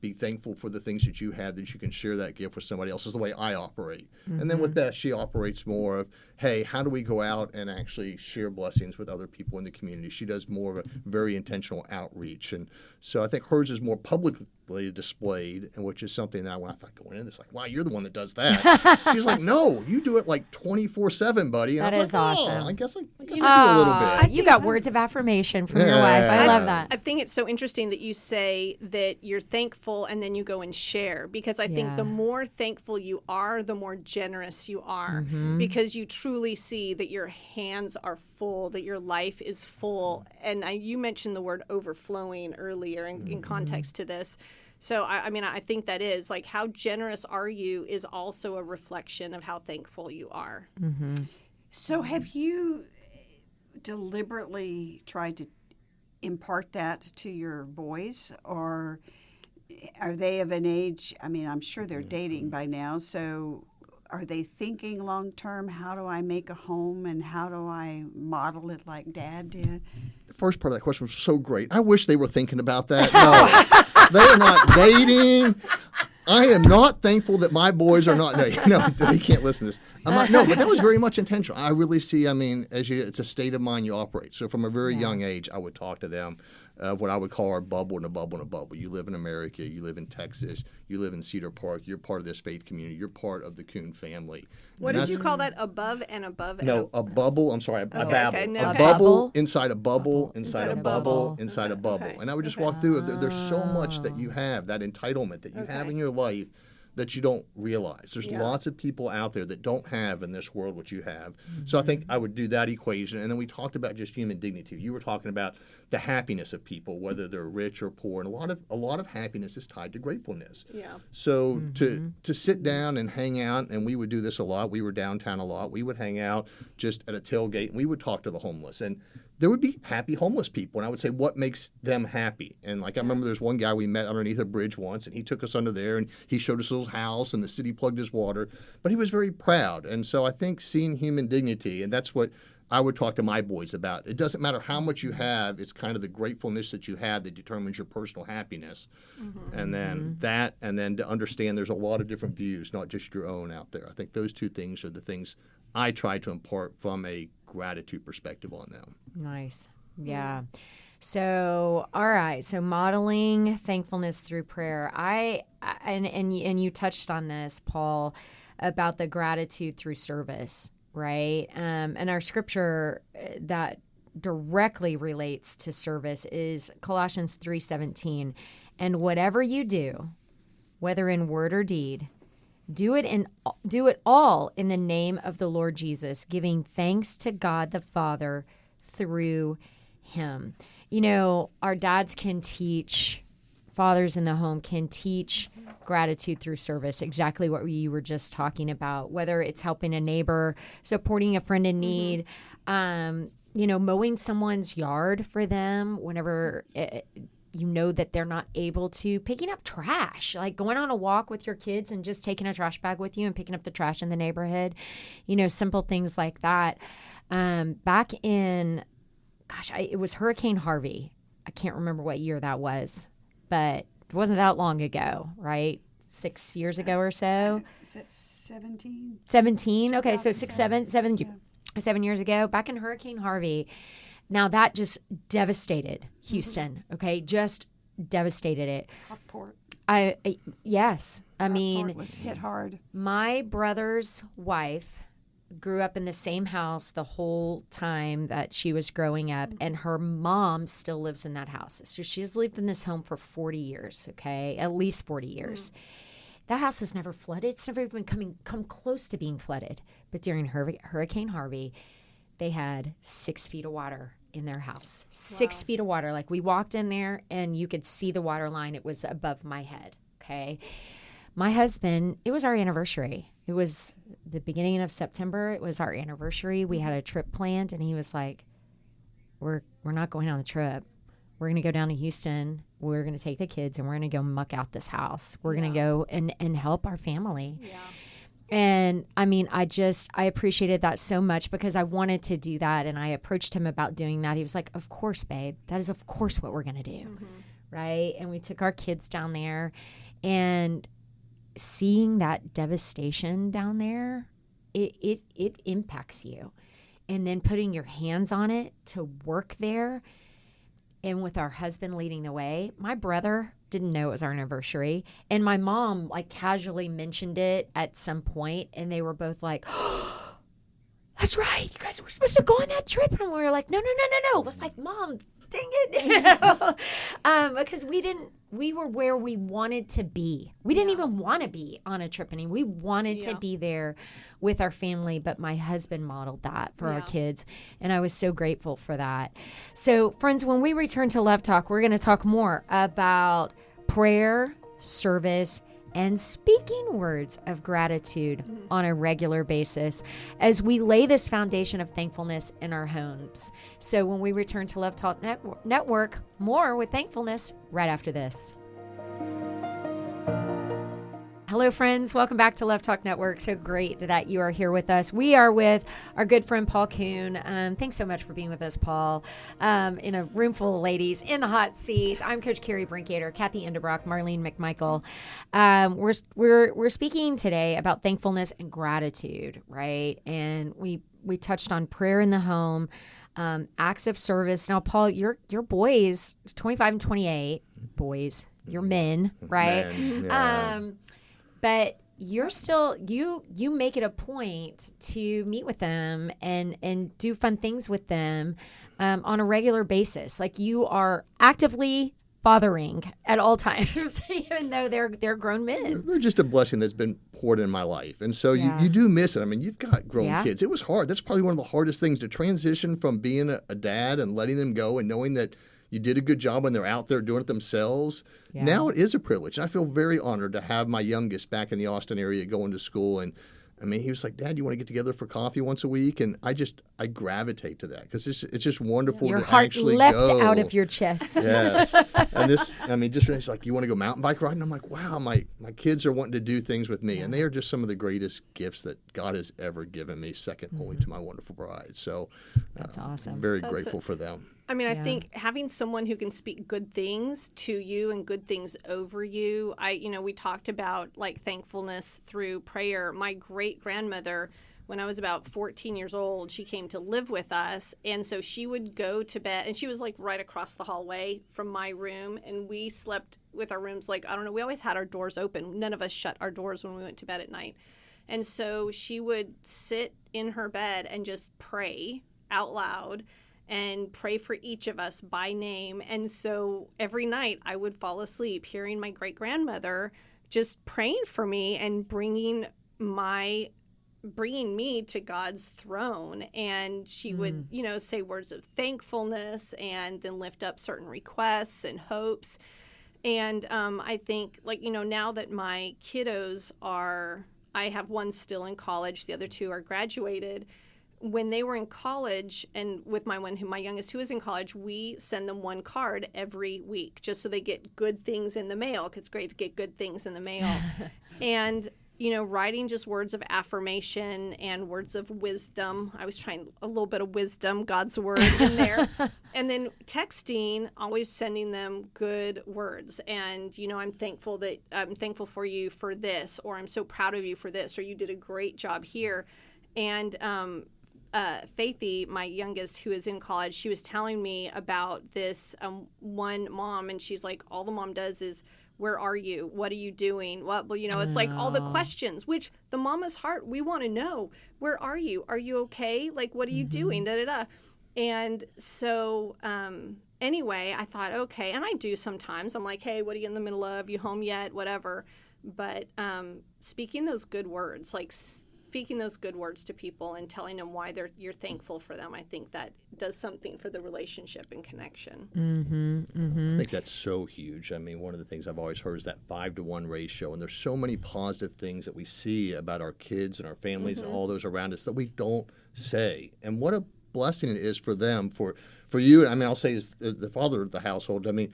be thankful for the things that you have, that you can share that gift with somebody else, is the way I operate. And then with that, she operates more of, hey, how do we go out and actually share blessings with other people in the community? She does more of a very intentional outreach. And so I think hers is more publicly displayed, and which is something that when I thought going in, it's like, wow, you're the one that does that. She's like, no, you do it like 24/7, buddy. And that is awesome. I guess I do a little bit. You got words of affirmation from your wife. I love that. I think it's so interesting that you say that you're thankful and then you go and share, because I think the more thankful you are, the more generous you are, because you truly see that your hands are full, that your life is full. And you mentioned the word overflowing earlier in context to this. So, I think that is, like, how generous are you is also a reflection of how thankful you are. So have you deliberately tried to impart that to your boys, or are they of an age, I'm sure they're dating by now, so are they thinking long term, how do I make a home and how do I model it like Dad did? The first part of that question was so great. I wish they were thinking about that. No, they're not dating. I am not thankful that my boys are not. No, they can't listen to this. But that was very much intentional. I really see, it's a state of mind you operate. So from a very young age, I would talk to them of what I would call our bubble and a bubble and a bubble. You live in America, you live in Texas, you live in Cedar Park, you're part of this faith community, you're part of the Kuhn family. What did you call that? Above and above? No, a bubble. I'm sorry, a babble. Okay, a bubble inside a bubble, inside a bubble, inside a bubble. Okay. And I would just walk through it. There's so much that you have, that entitlement that you have in your life, that you don't realize. There's lots of people out there that don't have in this world what you have. So I think I would do that equation. And then we talked about just human dignity. You were talking about the happiness of people, whether they're rich or poor, and a lot of happiness is tied to gratefulness. Yeah. So to sit down and hang out, and we would do this a lot. We were downtown a lot. We would hang out just at a tailgate, and we would talk to the homeless. And there would be happy homeless people, and I would say, what makes them happy? And like I remember there's one guy we met underneath a bridge once, and he took us under there, and he showed us his little house, and the city plugged his water, but he was very proud. And so I think seeing human dignity, and that's what I would talk to my boys about. It doesn't matter how much you have, it's kind of the gratefulness that you have that determines your personal happiness. And then to understand there's a lot of different views, not just your own out there. I think those two things are the things I try to impart from a gratitude perspective on them. Nice. Yeah. So, all right. So modeling thankfulness through prayer. And you touched on this, Paul, about the gratitude through service, right? And our scripture that directly relates to service is Colossians 3:17. And whatever you do, whether in word or deed, do it all in the name of the Lord Jesus, giving thanks to God the Father through him. You know, our dads can teach, fathers in the home can teach gratitude through service, exactly what you were just talking about, whether it's helping a neighbor, supporting a friend in need, mowing someone's yard for them whenever you know that they're not able to, picking up trash, like going on a walk with your kids and just taking a trash bag with you and picking up the trash in the neighborhood, simple things like that. Back in, it was Hurricane Harvey. I can't remember what year that was, but it wasn't that long ago, right? 6 years ago or so. Is that 17? 17? Okay, so 7 years ago, back in Hurricane Harvey. Now that just devastated Houston, okay? Just devastated it. Rockport. Yes. Rockport was hit hard. My brother's wife grew up in the same house the whole time that she was growing up, and her mom still lives in that house. So she's lived in this home for 40 years, okay? At least 40 years. That house has never flooded. It's never even come close to being flooded. But during Hurricane Harvey, they had 6 feet of water in their house. 6 feet of water. Like, we walked in there and you could see the water line. It was above my head. Okay. My husband, it was our anniversary. It was the beginning of September. It was our anniversary. We had a trip planned, and he was like, we're not going on the trip. We're going to go down to Houston. We're going to take the kids and we're going to go muck out this house. We're going to go and help our family. Yeah. And I mean, I appreciated that so much because I wanted to do that. And I approached him about doing that. He was like, of course, babe, that is of course what we're going to do. Right. And we took our kids down there, and seeing that devastation down there, it impacts you. And then putting your hands on it to work there, and with our husband leading the way. My brother didn't know it was our anniversary, and my mom casually mentioned it at some point, and they were both like, oh, that's right, you guys were supposed to go on that trip. And we were like, no. It was like, Mom, dang it. Because we were where we wanted to be. We didn't even want to be on a trip anymore. We wanted to be there with our family, but my husband modeled that for our kids, and I was so grateful for that. So, friends, when we return to Love Talk, we're going to talk more about prayer, service, and speaking words of gratitude on a regular basis as we lay this foundation of thankfulness in our homes. So when we return to Love Talk Network, more with thankfulness right after this. Hello, friends. Welcome back to Love Talk Network. So great that you are here with us. We are with our good friend, Paul Kuhn. Thanks so much for being with us, Paul. In a room full of ladies in the hot seat. I'm Coach Carrie Brinkater, Kathy Endebrock, Marlene McMichael. We're speaking today about thankfulness and gratitude, right? And we touched on prayer in the home, acts of service. Now, Paul, your boys, 25 and 28, boys, you're men, right? Men, yeah. But you're still, you make it a point to meet with them and do fun things with them on a regular basis. Like, you are actively fathering at all times, even though they're grown men. They're just a blessing that's been poured in my life. And so you do miss it. I mean, you've got grown kids. It was hard. That's probably one of the hardest things to transition from being a dad and letting them go and knowing that you did a good job when they're out there doing it themselves. Yeah. Now it is a privilege. I feel very honored to have my youngest back in the Austin area going to school. And I mean, he was like, Dad, you want to get together for coffee once a week? And I gravitate to that because it's just wonderful your to heart actually leapt go. out of your chest. Yes. And this, I mean, just it's like, you want to go mountain bike riding? I'm like, wow, my kids are wanting to do things with me. And they are just some of the greatest gifts that God has ever given me, second only to my wonderful bride. So that's awesome. Very grateful for them. I mean, I think having someone who can speak good things to you and good things over you, we talked about like thankfulness through prayer. My great grandmother, when I was about 14 years old, she came to live with us. And so she would go to bed, and she was like right across the hallway from my room. And we slept with our rooms, like, I don't know, we always had our doors open. None of us shut our doors when we went to bed at night. And so she would sit in her bed and just pray out loud and pray for each of us by name. And so every night I would fall asleep hearing my great-grandmother just praying for me and bringing me to God's throne. And she would, say words of thankfulness and then lift up certain requests and hopes. And I think, now that my kiddos I have one still in college, the other two are graduated. When they were in college, and with my youngest who is in college, we send them one card every week just so they get good things in the mail, because it's great to get good things in the mail. And, writing just words of affirmation and words of wisdom. I was trying a little bit of wisdom, God's word in there. And then texting, always sending them good words. And, I'm thankful for you for this, or I'm so proud of you for this, or you did a great job here. And, Faithy, my youngest, who is in college, she was telling me about this one mom, and she's like, all the mom does is, where are you? What are you doing? It's like all the questions, which the mama's heart, we want to know, where are you? Are you okay? Like, what are you doing? Da, da, da. And so, anyway, I thought, okay, and I do sometimes. I'm like, hey, what are you in the middle of? You home yet? Whatever. But speaking those good words, speaking those good words to people and telling them why you're thankful for them, I think that does something for the relationship and connection. I think that's so huge. I mean, one of the things I've always heard is that 5-to-1 ratio, and there's so many positive things that we see about our kids and our families and all those around us that we don't say. And what a blessing it is for them, for you. I mean, I'll say as the father of the household, I mean,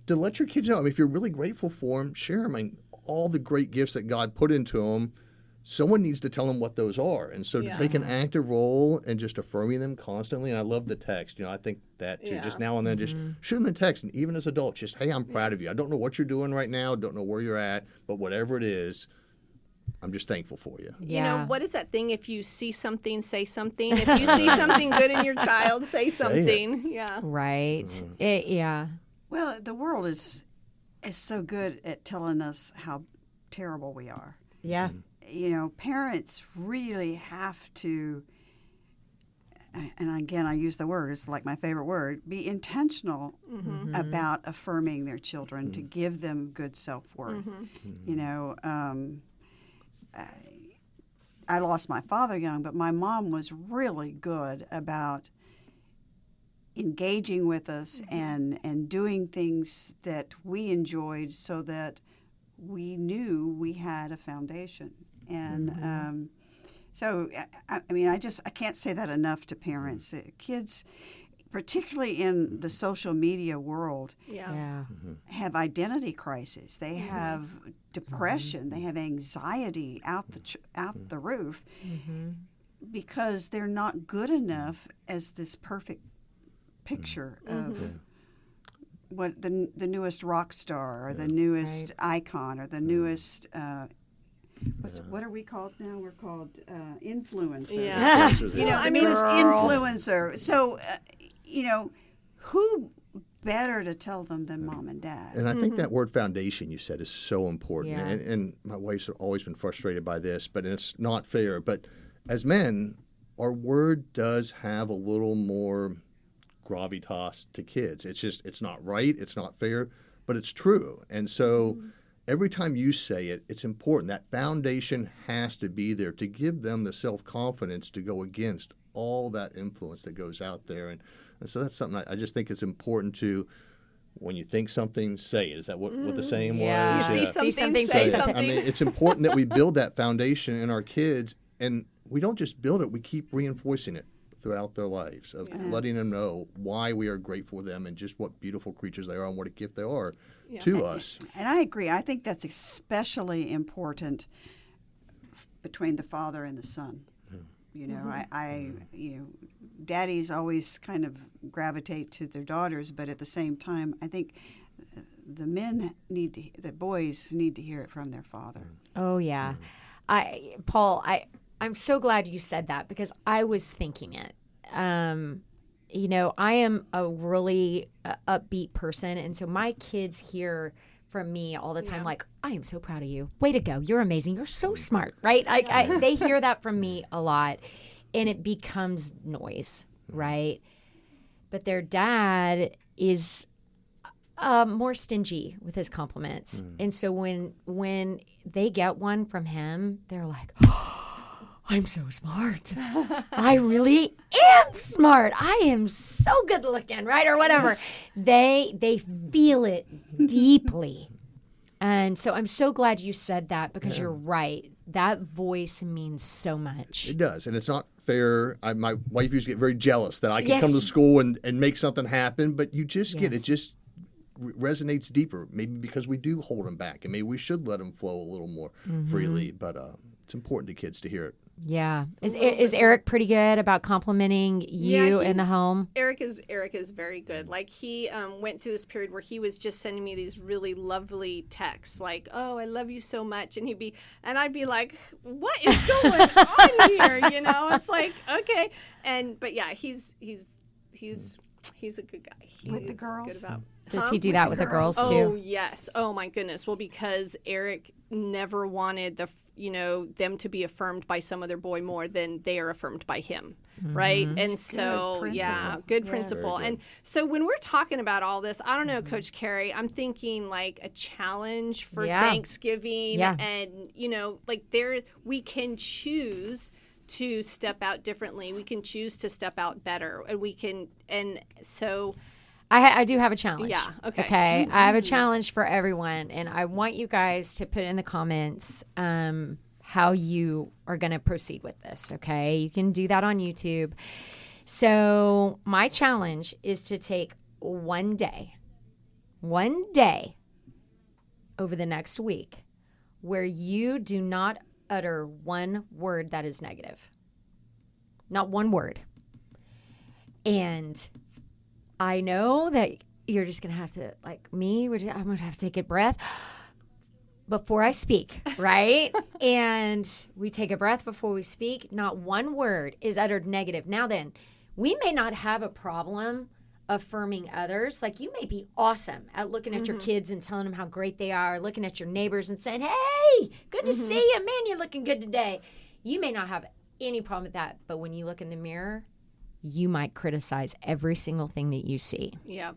to let your kids know, I mean, if you're really grateful for them, share them. I mean, all the great gifts that God put into them, someone needs to tell them what those are. And so to take an active role and just affirming them constantly, and I love the text, I think that too, just now and then, just shoot them a text, and even as adults, just, hey, I'm proud of you. I don't know what you're doing right now, don't know where you're at, but whatever it is, I'm just thankful for you. What is that thing? If you see something, say something. If you see something good in your child, say something. Yeah. Right. Well, the world is so good at telling us how terrible we are. Yeah. Parents really have to, and again, I use the word, it's like my favorite word, be intentional about affirming their children to give them good self-worth. I lost my father young, but my mom was really good about engaging with us and doing things that we enjoyed so that we knew we had a foundation. And so, I mean, I can't say that enough to parents. Kids, particularly in the social media world, have identity crises. They have depression. They have anxiety out the roof because they're not good enough as this perfect picture of what the newest rock star or the newest icon or the newest what are we called now? We're called influencers. Yeah. The newest influencer. So, who better to tell them than mom and dad? And I think that word foundation you said is so important. Yeah. And my wife's always been frustrated by this, but it's not fair. But as men, our word does have a little more gravitas to kids. It's not right. It's not fair. but it's true. And so every time you say it, it's important. That foundation has to be there to give them the self-confidence to go against all that influence that goes out there. And so that's something I just think it's important to, when you think something, say it. Is that what the saying was? You see something, say something. I mean, it's important that we build that foundation in our kids, and we don't just build it, we keep reinforcing it throughout their lives, of letting them know why we are grateful for them and just what beautiful creatures they are and what a gift they are to us. And I agree. I think that's especially important between the father and the son. You know, daddies always kind of gravitate to their daughters, but at the same time, I think the boys need to hear it from their father. Oh, yeah. Paul, I'm so glad you said that, because I was thinking it. You know, I am a really upbeat person, and so my kids hear from me all the time, like, I am so proud of you. Way to go. You're amazing. You're so smart, right? They hear that from me a lot, and it becomes noise, right? But their dad is more stingy with his compliments. And so when they get one from him, they're like, I'm so smart. I really am smart. I am so good looking, right? Or whatever. They feel it deeply. And so I'm so glad you said that, because you're right. That voice means so much. It does. And it's not fair. My wife used to get very jealous that I could come to school and make something happen, but you just get it. Just resonates deeper, maybe because we do hold them back, and maybe we should let them flow a little more freely, but it's important to kids to hear it. Yeah. Is Eric pretty good about complimenting you in the home? Eric is very good. Like, he went through this period where he was just sending me these really lovely texts, like, "Oh, I love you so much," and I'd be like, "What is going on here?" You know, it's like, okay, but yeah, he's a good guy. With the girls? Good about, Does he do that with the girls too? Oh yes. Oh my goodness. Well, because Eric never wanted them to be affirmed by some other boy more than they are affirmed by him, right? And so, good principle. And so when we're talking about all this, I don't know, Coach Carey, I'm thinking like a challenge for Thanksgiving, and like we can choose to step out differently. We can choose to step out better, and so. I do have a challenge. Yeah, okay. Okay, I have a challenge for everyone, and I want you guys to put in the comments how you are going to proceed with this, okay? You can do that on YouTube. So my challenge is to take one day over the next week where you do not utter one word that is negative. Not one word. And I know that you're just going to have to, like me, I'm going to have to take a breath before I speak, right? And we take a breath before we speak. Not one word is uttered negative. Now then, we may not have a problem affirming others. Like, you may be awesome at looking at your kids and telling them how great they are, looking at your neighbors and saying, hey, good to see you. Man, you're looking good today. You may not have any problem with that. But when you look in the mirror, you might criticize every single thing that you see. Yeah.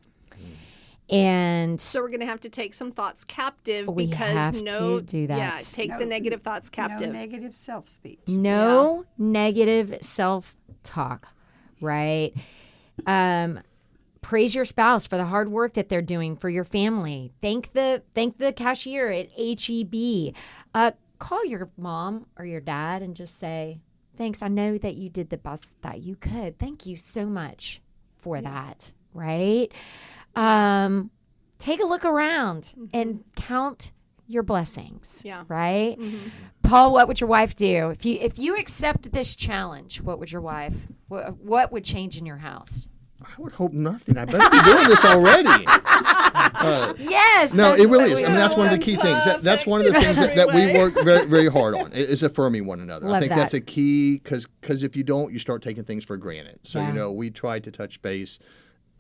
And so we're going to have to take some thoughts captive, we because have to do that. Yeah, take the negative thoughts captive. No negative self-speech. No negative self-talk, right? Praise your spouse for the hard work that they're doing for your family. Thank the cashier at HEB. Call your mom or your dad and just say, thanks, I know that you did the best that you could. Thank you so much for that, right? Take a look around and count your blessings, right? Paul, what would your wife do? If you accept this challenge, what would your wife, what would change in your house? I would hope nothing. I must be doing this already. Yes. No, it really is. I mean, that's one of the key things. That's one of the things that we work very, very hard on, is affirming one another. I think that's a key, because if you don't, you start taking things for granted. So, we try to touch base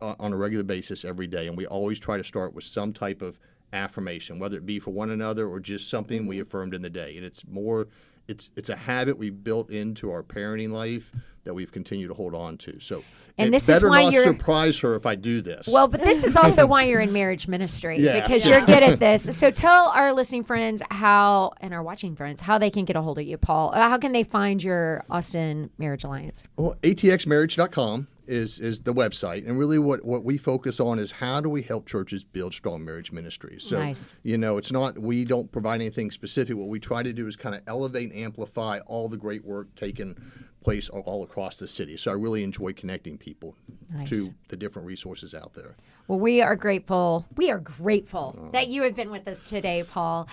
on a regular basis every day, and we always try to start with some type of affirmation, whether it be for one another or just something we affirmed in the day. And it's a habit we built into our parenting life that we've continued to hold on to. So And it this is better why not you're- surprise her if I do this. Well, but this is also why you're in marriage ministry, Yes. because you're good at this. So tell our listening friends how, and our watching friends, how they can get a hold of you, Paul. How can they find your Austin Marriage Alliance? Well, atxmarriage.com is the website, and really what we focus on is how do we help churches build strong marriage ministries. So, Nice. it's not, we don't provide anything specific. What we try to do is kind of elevate and amplify all the great work taking place all across the city. So I really enjoy connecting people Nice. to the different resources out there. Well, we are grateful. We are grateful that you have been with us today, Paul.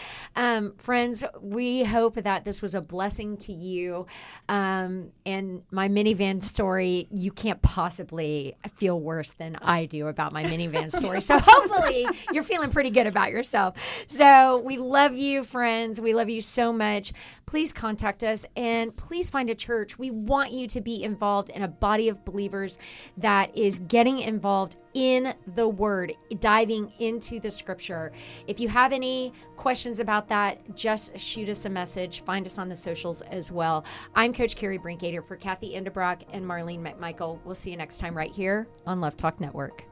Friends, we hope that this was a blessing to you. And my minivan story, you can't possibly feel worse than I do about my minivan story. So hopefully you're feeling pretty good about yourself. So we love you, friends. We love you so much. Please contact us and please find a church. We want you to be involved in a body of believers that is getting involved in the Word, diving into the Scripture. If you have any questions about that, just shoot us a message. Find us on the socials as well. I'm Coach Carrie Brinkader for Kathy Endebrock and Marlene McMichael. We'll see you next time right here on Love Talk Network.